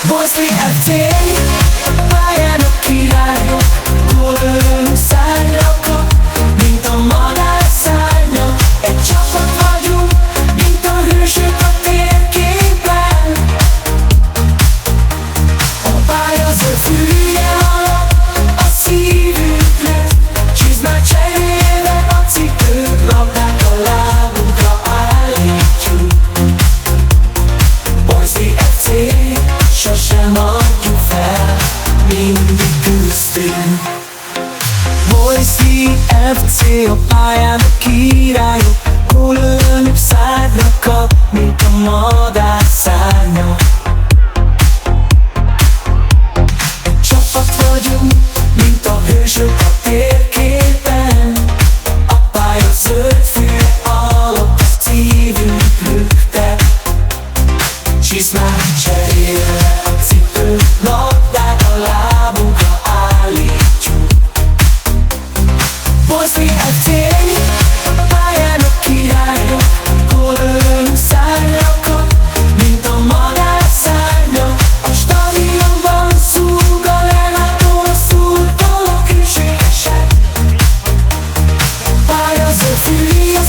Boszli FC, pályán a királyok, gólölünk szárnyakok, mint a madár szárnya. Egy csapat vagyunk, mint a hősök a térképen. A pálya zöld fűje alatt a szívünk lőtt, csizmát cserélve a cipők, labdát a lábunkra állítjuk. Boszli FC, sosem adjuk fel, mindig küzdünk. Boszli FC, a pályán a királyok, gólölőnök szárnyra kap, mint a madár szárnya. Egy csapat vagyunk, mint a hősök a térképen. A pálya zöld fűje alatt a szívünk lükte, csizmát cserélve a cipő, labdát a lábunkra állítjuk. Boszli FC, pályán a királyok, gólölőnk szárnyakon, mint a madár szárnya. A stadionban szúg a lelátó, a szurkolók hűségesek. A pálya zöld fűje